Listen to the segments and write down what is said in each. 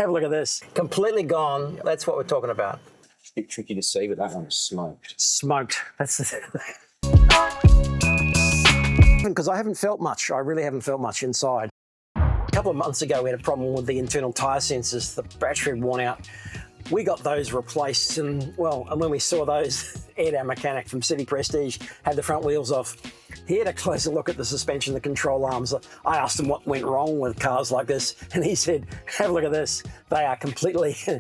Have a look at this. Completely gone. That's what we're talking about. It's a bit tricky to see, but that one's smoked. Smoked. That's the because I haven't felt much. I really haven't felt much inside. A couple of months ago, we had a problem with the internal tyre sensors. The battery had worn out. We got those replaced, and when we saw those, Ed, our mechanic from City Prestige, had the front wheels off. He had a closer look at the suspension, the control arms. I asked him what went wrong with cars like this, and he said, have a look at this. They are completely... You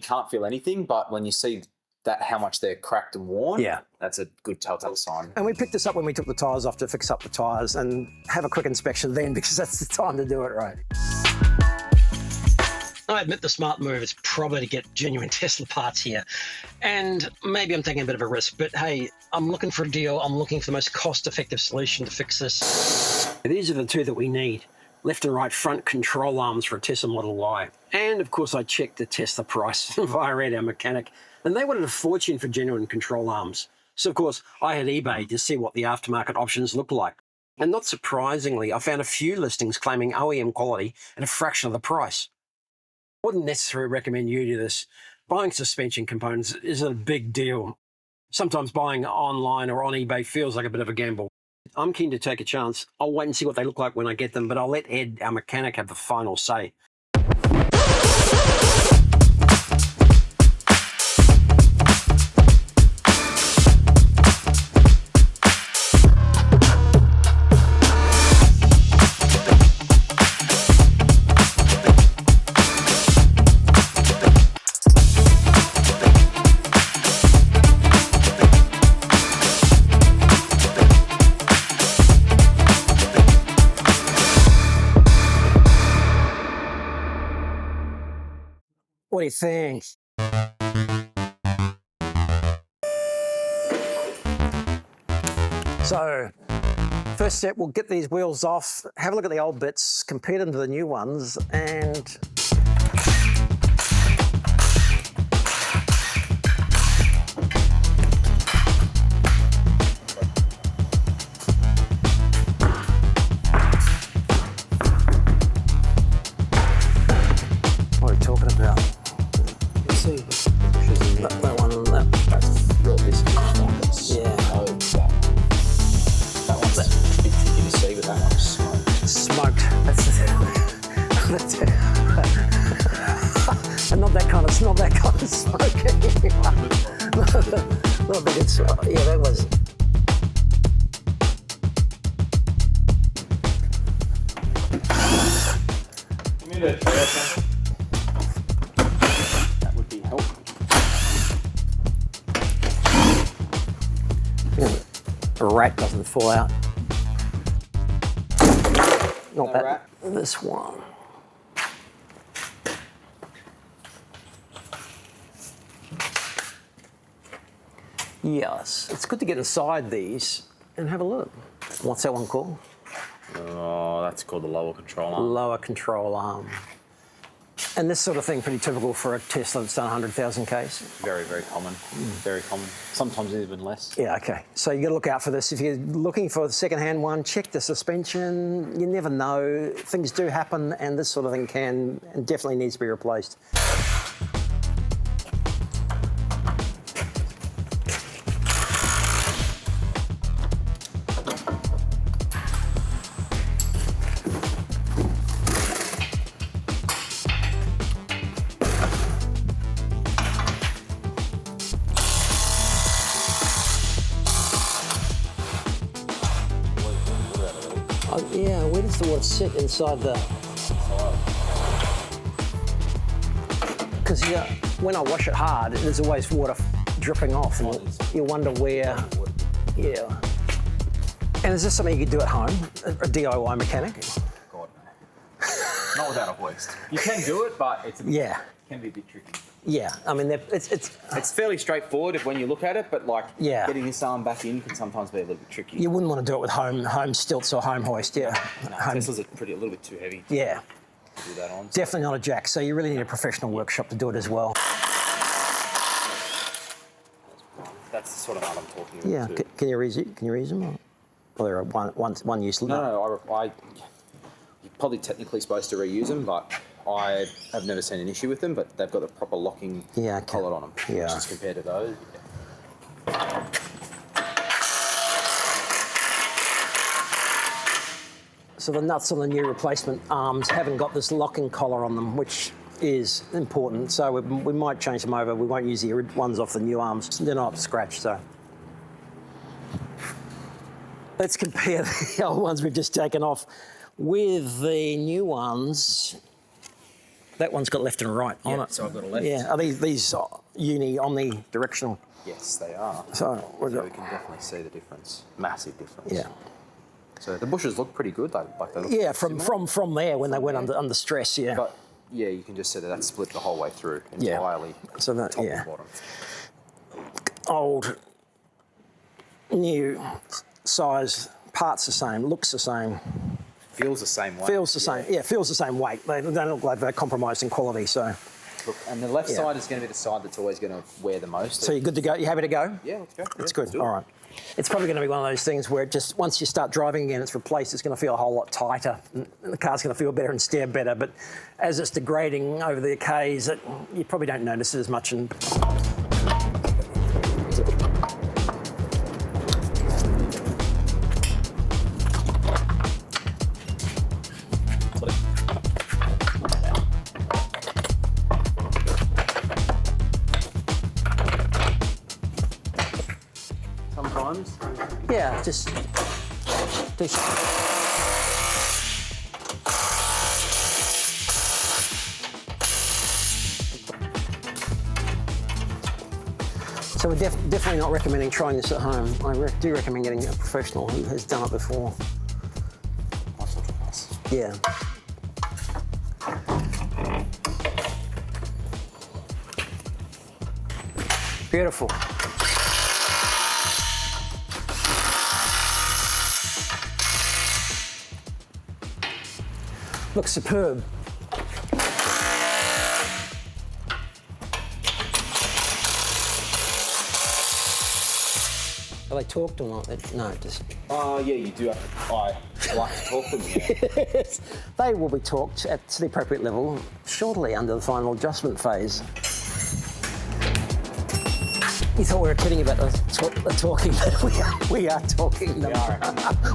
can't feel anything, but when you see that how much they're cracked and worn, yeah, that's a good telltale sign. And we picked this up when we took the tyres off to fix up the tyres and have a quick inspection then, because that's the time to do it right. I admit the smart move is probably to get genuine Tesla parts here. And maybe I'm taking a bit of a risk, but hey, I'm looking for a deal. I'm looking for the most cost-effective solution to fix this. These are the two that we need. Left and right front control arms for a Tesla Model Y. And of course I checked the Tesla price via Ed, our mechanic, and they wanted a fortune for genuine control arms. So of course I had eBay to see what the aftermarket options look like. And not surprisingly, I found a few listings claiming OEM quality at a fraction of the price. I wouldn't necessarily recommend you do this. Buying suspension components is a big deal. Sometimes buying online or on eBay feels like a bit of a gamble. I'm keen to take a chance. I'll wait and see what they look like when I get them, but I'll let Ed, our mechanic, have the final say. What do you think? So, first step, we'll get these wheels off, have a look at the old bits, compare them to the new ones, and what are we talking about? That one and that. Yeah. That one's a bit tricky to see, but that one's smoked. Smoked. That's it. And not that kind of smoking. Not that it's, yeah, that was. That would be helpful. A rat doesn't fall out. Not No that. rat. This one. Yes, it's good to get inside these and have a look. What's that one called? Oh, that's called the lower control arm. Lower control arm. And this sort of thing, pretty typical for a Tesla that's done 100,000 Ks? Very, very common. Very common. Sometimes even less. Yeah, okay. So you got to look out for this. If you're looking for the second-hand one, check the suspension. You never know. Things do happen, and this sort of thing can and definitely needs to be replaced. Yeah, where does the water sit inside the... Because when I wash it hard, there's always water dripping off, and you wonder where... Yeah. And is this something you could do at home, a DIY mechanic? God, no. Not without a hoist. You can do it, but it's can be a bit tricky. Yeah, I mean, it's fairly straightforward when you look at it, but like getting this arm back in can sometimes be a little bit tricky. You wouldn't want to do it with home stilts or home hoist, yeah. No, Teslas are a little bit too heavy. Yeah. To do that on. Definitely not a jack, so you really need a professional workshop to do it as well. That's the sort of art I'm talking about. Yeah, can you reuse them? Or they're one use? No, you probably technically supposed to reuse them, but I have never seen an issue with them. But they've got the proper locking collet on them, which is compared to those. So the nuts on the new replacement arms haven't got this locking collar on them, which is important. So we might change them over. We won't use the ones off the new arms. They're not scratched, so. Let's compare the old ones we've just taken off with the new ones. That one's got left and right on it. So I've got a left. Yeah, are these uni omnidirectional? Yes, they are. So we can definitely see the difference. Massive difference. Yeah. So the bushes look pretty good. They look from there when they went under stress. Yeah. But yeah, you can just see that that's split the whole way through entirely. So that top and bottom. Old, new, size, parts the same, looks the same. Feels the same weight. Feels the same. Yeah, feels the same weight. They don't look like they're compromised in quality. So. Look, and the left side is going to be the side that's always going to wear the most. So you're good to go? You happy to go? Yeah, let's go. That's good. All right. It's probably going to be one of those things where just once you start driving again, it's replaced. It's going to feel a whole lot tighter. And the car's going to feel better and steer better. But as it's degrading over the Ks, you probably don't notice it as much. And sometimes. Yeah, just. So we're definitely not recommending trying this at home. I do recommend getting a professional who has done it before. Yeah. Beautiful. Looks superb. Are they torqued or not? No, just. Oh, yeah, you do have to. I like to torque them, yeah. Yes. They will be torqued at the appropriate level shortly under the final adjustment phase. You thought we were kidding about the talking, but we are talking them.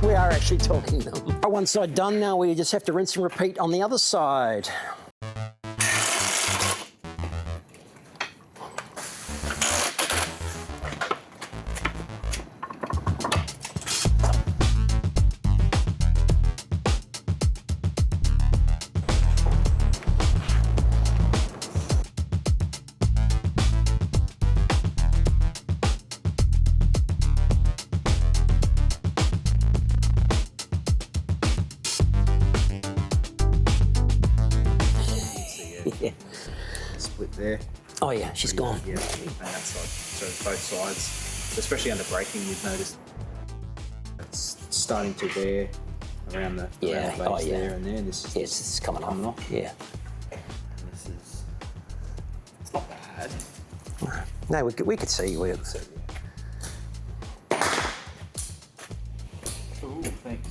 We are actually talking them. One side done now, we just have to rinse and repeat on the other side. Yeah. Split there. Oh yeah, she's gone. Yeah, and that side. So both sides, so especially under braking, you've noticed it's starting to wear around the base there and there. This is coming off. Yeah. And this is, it's not bad. No, we could see. Ooh, thanks.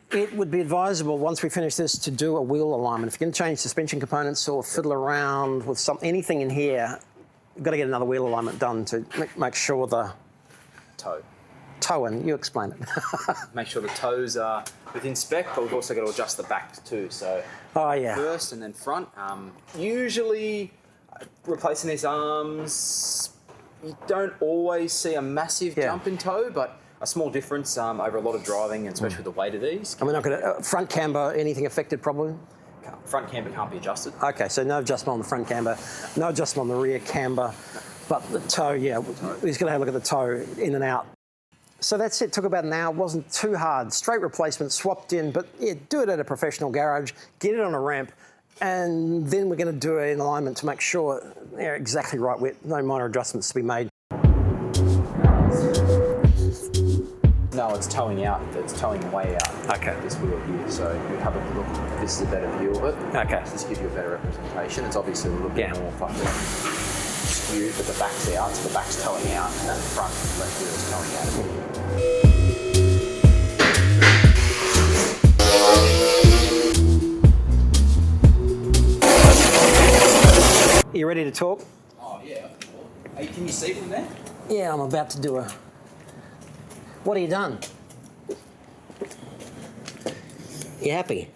It would be advisable once we finish this to do a wheel alignment. If you're going to change suspension components or fiddle around with anything in here, you've got to get another wheel alignment done to make sure the toe in. You explain it. Make sure the toes are within spec, but we've also got to adjust the back too. So first and then front. Usually replacing these arms you don't always see a massive jump in tow, but a small difference over a lot of driving, and especially with the weight of these. And we're not going to front camber, anything affected probably? Front camber can't be adjusted. Okay, so no adjustment on the front camber, no adjustment on the rear camber, but the toe, yeah, we're just going to have a look at the toe in and out. So that's it, took about an hour, wasn't too hard. Straight replacement, swapped in, but yeah, do it at a professional garage, get it on a ramp, and then we're going to do an alignment to make sure they're exactly right width, no minor adjustments to be made. No, it's towing out. It's towing way out. Okay. This wheel here. So you have a look. This is a better view of it. Okay. Just give you a better representation. It's obviously a little bit more fucking skewed, but the back's out, so the back's towing out, and that front left wheel is towing out. Are you ready to talk? Oh yeah. Hey, can you see from there? Yeah, I'm about to do a... What have you done? You happy?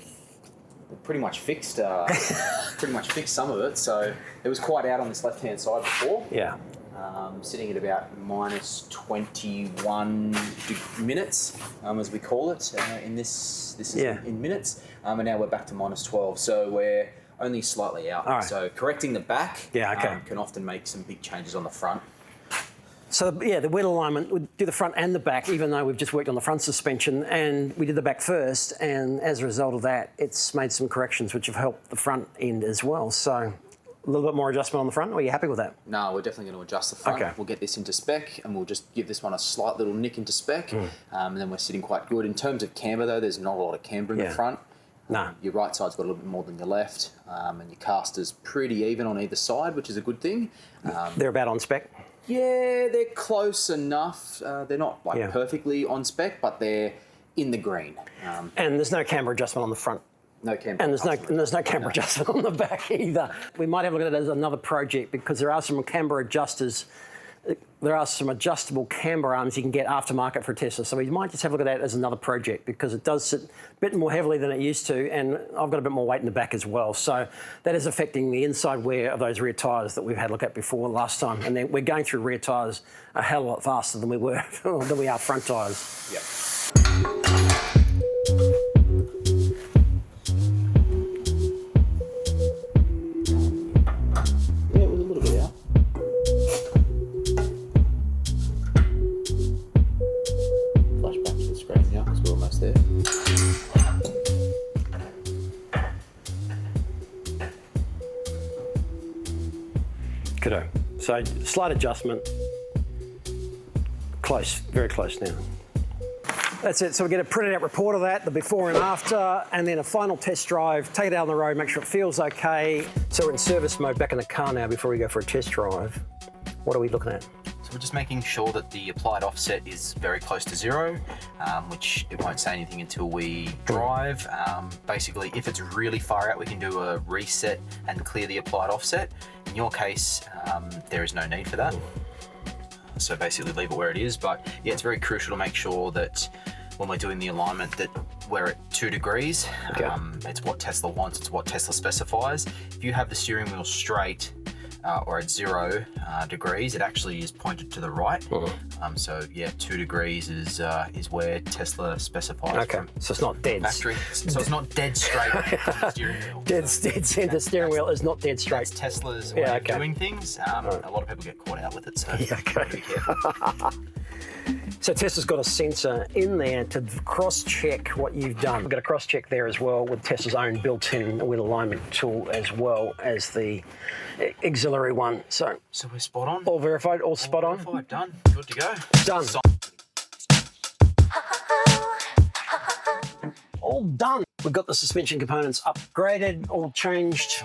Pretty much fixed. Pretty much fixed some of it. So it was quite out on this left-hand side before. Yeah. Sitting at about minus 21 minutes, as we call it. In this is in minutes. And now we're back to minus 12. So we're only slightly out. Right. So correcting the back can often make some big changes on the front. So yeah, the wheel alignment would do the front and the back, even though we've just worked on the front suspension, and we did the back first, and as a result of that, it's made some corrections which have helped the front end as well. So a little bit more adjustment on the front. Are you happy with that? No, we're definitely going to adjust the front. Okay. We'll get this into spec, and we'll just give this one a slight little nick into spec, and then we're sitting quite good. In terms of camber, though, there's not a lot of camber in the front. No. Your right side's got a little bit more than your left, and your caster's pretty even on either side, which is a good thing. They're about on spec? Yeah, they're close enough. They're not perfectly on spec, but they're in the green. And there's no camber adjustment on the front. No camber. And there's no camber adjustment on the back either. We might have a look at it as another project because there are some camber adjusters. There are some adjustable camber arms you can get aftermarket for Tesla. So we might just have a look at that as another project because it does sit a bit more heavily than it used to, and I've got a bit more weight in the back as well. So that is affecting the inside wear of those rear tyres that we've had a look at before last time. And then we're going through rear tyres a hell of a lot faster than we are front tyres. Yep. There. Good. So slight adjustment. Close, very close now. That's it. So we get a printed out report of that, the before and after, and then a final test drive, take it out on the road, make sure it feels okay. So we're in service mode back in the car now before we go for a test drive. What are we looking at? We're just making sure that the applied offset is very close to zero, which it won't say anything until we drive. Basically, if it's really far out, we can do a reset and clear the applied offset. In your case, there is no need for that. So basically leave it where it is. But yeah, it's very crucial to make sure that when we're doing the alignment that we're at 2 degrees. It's what Tesla wants, it's what Tesla specifies. If you have the steering wheel straight, or at 0 degrees, it actually is pointed to the right. So yeah, 2 degrees is where Tesla specifies. Okay, so it's not dead. Factory. So it's not dead straight on the steering wheel. Dead center steering wheel is not dead straight. That's Tesla's way of doing things. A lot of people get caught out with it, so be careful. So Tesla's got a sensor in there to cross-check what you've done. We've got a cross-check there as well with Tesla's own built-in wheel alignment tool as well as the auxiliary one. So we're spot on. All verified, all spot on. Verified, done. Good to go. Done. All done. We've got the suspension components upgraded, all changed.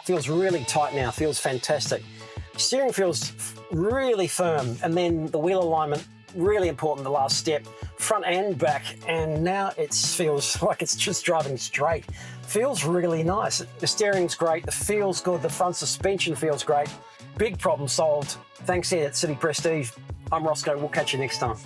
Feels really tight now, feels fantastic. Steering feels really firm, and then the wheel alignment, really important, the last step, front and back, and now it feels like it's just driving straight. Feels really nice. The steering's great, the feel's good, the front suspension feels great. Big problem solved. Thanks here at City Prestige. I'm Rosco, we'll catch you next time.